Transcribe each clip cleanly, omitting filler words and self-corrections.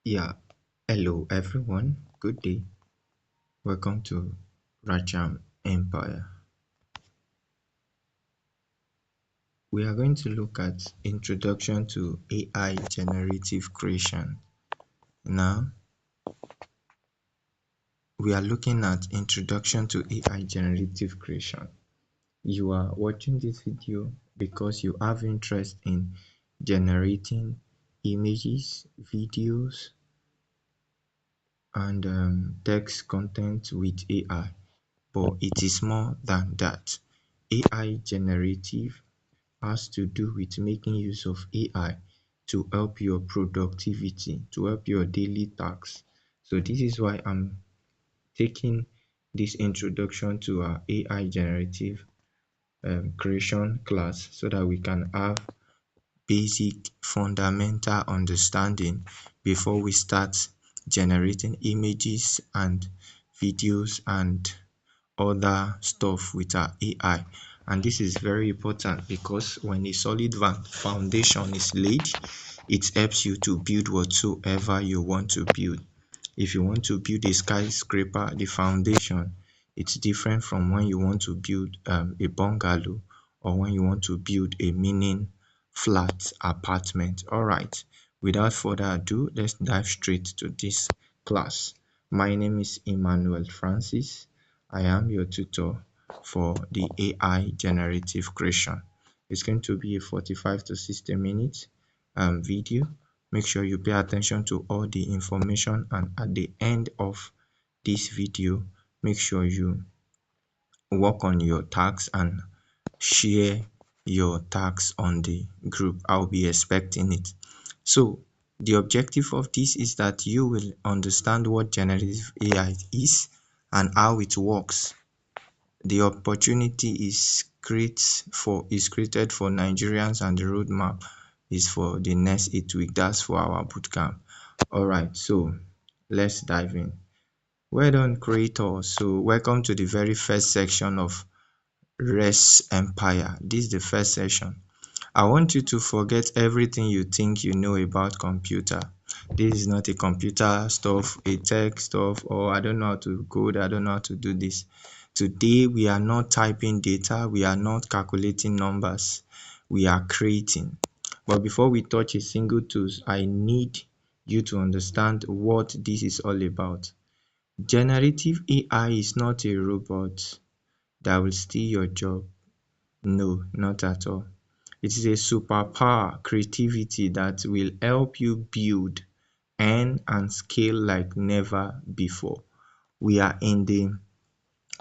Yeah, hello everyone. Good day. Welcome to Rajam Empire. We are going to look at Introduction to AI Generative Creation. Now, we are looking at Introduction to AI Generative Creation. You are watching this video because you have interest in generating images, videos, and text content with AI. But it is more than that. AI generative has to do with making use of AI to help your productivity, to help your daily tasks. So this is why I'm taking this introduction to our AI generative creation class so that we can have basic fundamental understanding before we start generating images and videos and other stuff with our AI. And this is very important because when a solid foundation is laid, it helps you to build whatsoever you want to build. If you want to build a skyscraper, the foundation, it's different from when you want to build a bungalow or when you want to build a mini flat apartment. All right, without further ado, let's dive straight to this class. My name is Emmanuel Francis. I am your tutor for the AI generative creation. It's going to be a 45 to 60 minutes video. Make sure you pay attention to all the information, and at the end of this video, make sure you work on your tags and share your tags on the group. I'll be expecting it. So the objective of this is that you will understand what generative AI is and how it works. The opportunity is created for Nigerians, and the roadmap is for the next 8 weeks. That's for our bootcamp. Alright, so let's dive in. Well done, creators. So welcome to the very first section of Res Empire. This is the first session. I want you to forget everything you think you know about computer. This is not a computer stuff, a tech stuff, or I don't know how to code, I don't know how to do this. Today, we are not typing data, we are not calculating numbers, we are creating. But before we touch a single tool, I need you to understand what this is all about. Generative AI is not a robot that will steal your job. No, not at all. It is a superpower creativity that will help you build, earn, and scale like never before. We are in the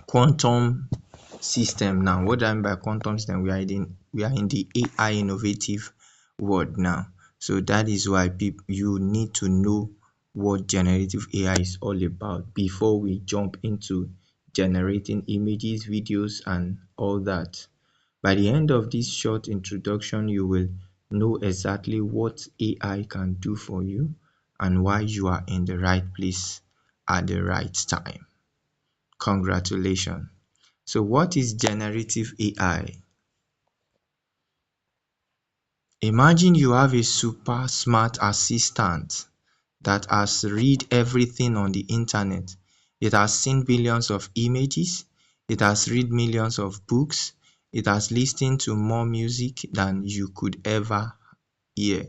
quantum system now. What do I mean by quantum system? We are in the AI innovative world now. So that is why you need to know what generative AI is all about before we jump into generating images, videos, and all that. By the end of this short introduction, you will know exactly what AI can do for you and why you are in the right place at the right time. Congratulations. So what is generative AI? Imagine you have a super smart assistant that has read everything on the internet. It has seen billions of images, it has read millions of books, it has listened to more music than you could ever hear.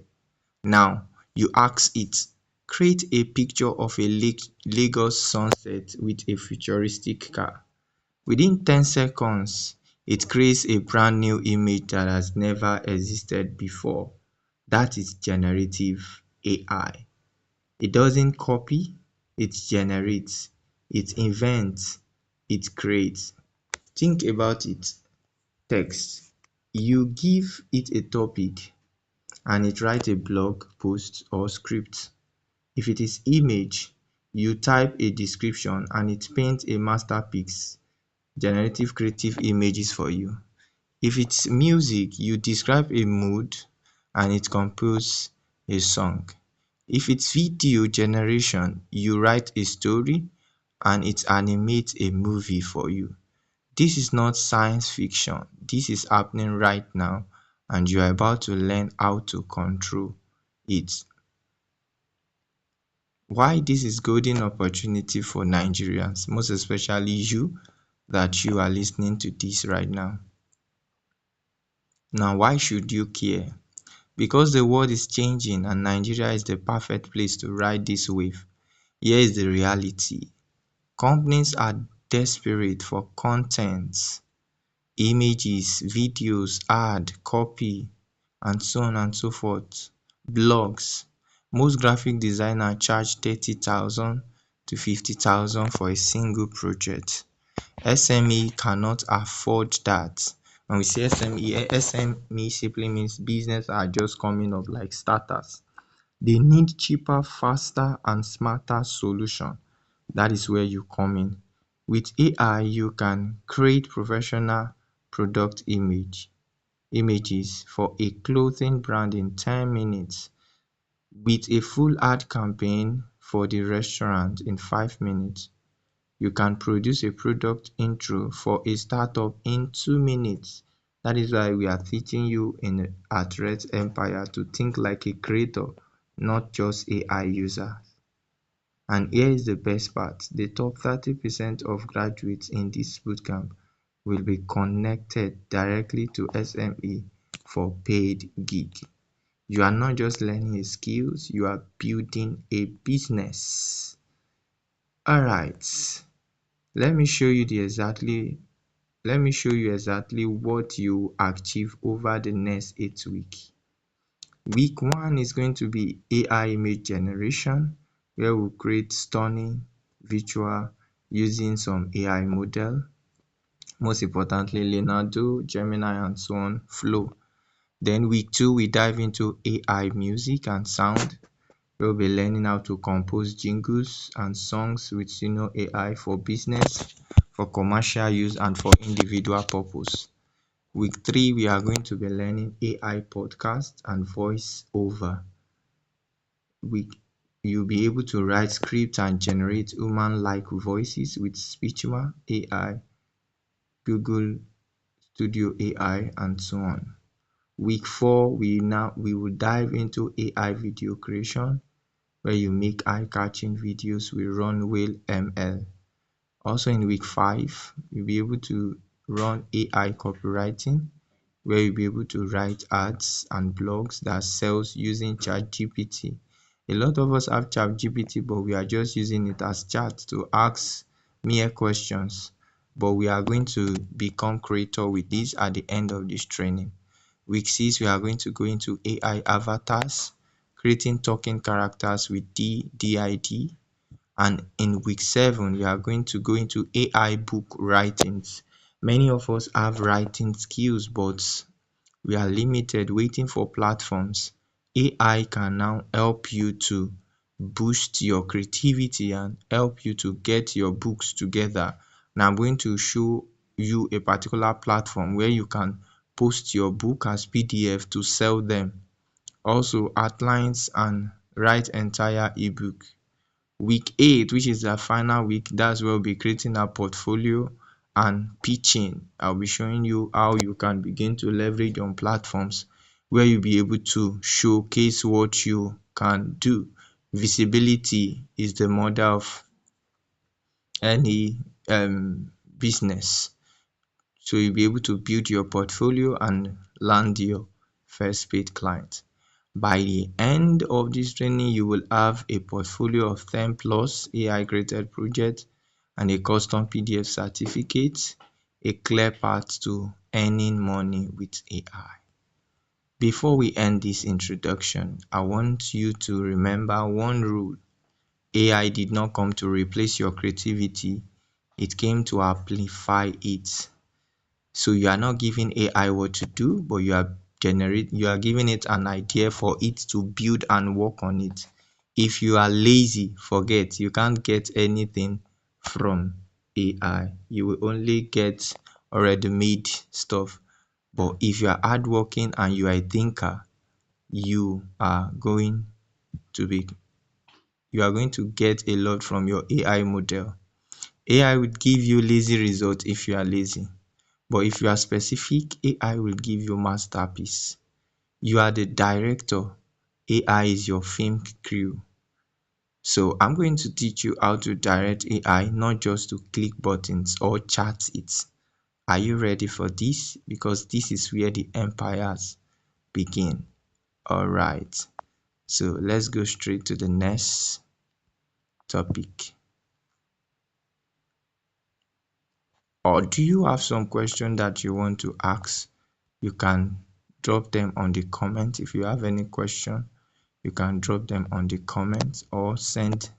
Now, you ask it, create a picture of a Lagos sunset with a futuristic car. Within 10 seconds, it creates a brand new image that has never existed before. That is generative AI. It doesn't copy, it generates, it invents, it creates. Think about it. Text. You give it a topic and it writes a blog post or script. If it is image, you type a description and it paints a masterpiece, generative creative images for you. If it's music, you describe a mood and it composes a song. If it's video generation, you write a story and it animates a movie for you. This is not science fiction. This is happening right now, and you are about to learn how to control it. Why this is golden opportunity for Nigerians, most especially you that you are listening to this right now. Now, why should you care? Because the world is changing and Nigeria is the perfect place to ride this wave. Here is the reality. Companies are desperate for content, images, videos, ad, copy, and so on and so forth. Blogs. Most graphic designers charge 30,000 to 50,000 for a single project. SME cannot afford that. When we say SME simply means business are just coming up like starters. They need cheaper, faster, and smarter solution. That is where you come in. With AI, you can create professional product images for a clothing brand in 10 minutes, with a full ad campaign for the restaurant in 5 minutes. You can produce a product intro for a startup in 2 minutes. That is why we are teaching you at Red Empire to think like a creator, not just AI user. And here is the best part. The top 30% of graduates in this bootcamp will be connected directly to SME for paid gig. You are not just learning a skills, you are building a business. Alright, let me show you exactly what you achieve over the next 8 weeks. Week 1 is going to be AI image generation, where we'll create stunning visual using some AI model, most importantly Leonardo, Gemini, and so on, Flow. Then week 2 we dive into AI music and sound. We'll be learning how to compose jingles and songs with Suno AI for business, for commercial use, and for individual purpose. Week 3 we are going to be learning AI podcast and voiceover. You'll be able to write scripts and generate human-like voices with Speechma AI, Google Studio AI, and so on. Week 4 we will dive into AI video creation, where you make eye-catching videos with RunwayML. Also in week 5, you'll be able to run AI copywriting, where you'll be able to write ads and blogs that sells using ChatGPT. A lot of us have ChatGPT, but we are just using it as chat to ask mere questions. But we are going to become creator with this at the end of this training. Week 6, we are going to go into AI avatars, creating talking characters with DID. And in week 7, we are going to go into AI book writings. Many of us have writing skills, but we are limited waiting for platforms. AI can now help you to boost your creativity and help you to get your books together. Now I'm going to show you a particular platform where you can post your book as PDF to sell them. Also outlines and write entire ebook. Week 8, which is the final week, that's where we'll be creating our portfolio and pitching. I'll be showing you how you can begin to leverage on platforms where you'll be able to showcase what you can do. Visibility is the mother of any business. So you'll be able to build your portfolio and land your first paid client. By the end of this training, you will have a portfolio of 10 plus AI created projects and a custom PDF certificate, a clear path to earning money with AI. Before we end this introduction, I want you to remember one rule. AI did not come to replace your creativity, it came to amplify it. So you are not giving AI what to do, but you are giving it an idea for it to build and work on it. If you are lazy, forget, you can't get anything from AI. You will only get already made stuff. But if you are hardworking and you are a thinker, you are going to be you are going to get a lot from your AI model. AI will give you lazy results if you are lazy. But if you are specific, AI will give you masterpiece. You are the director, AI is your film crew. So I'm going to teach you how to direct AI, not just to click buttons or chat it. Are you ready for this? Because this is where the empires begin. All right. So let's go straight to the next topic. Or do you have some question that you want to ask? You can drop them on the comment. If you have any question, you can drop them on the comment or send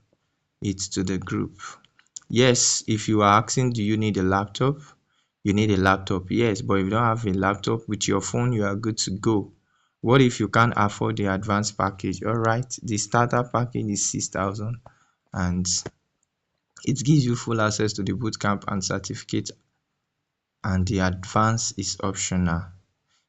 it to the group. Yes, if you are asking, do you need a laptop? You need a laptop, yes, but if you don't have a laptop, with your phone, you are good to go. What if you can't afford the advanced package? All right, the starter package is 6,000 and it gives you full access to the bootcamp and certificate, and the advanced is optional.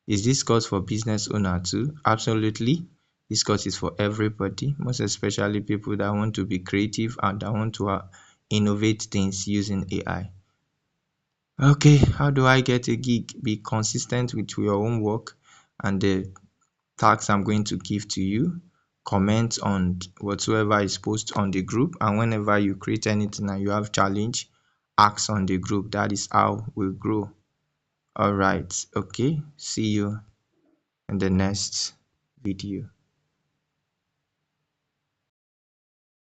Is this course for business owner too? Absolutely. This course is for everybody, most especially people that want to be creative and that want to innovate things using AI. Okay, how do I get a gig? Be consistent with your own work and the tasks I'm going to give to you. Comment on whatsoever is posted on the group, and whenever you create anything and you have challenge, ask on the group. That is how we grow. All right, okay, see you in the next video.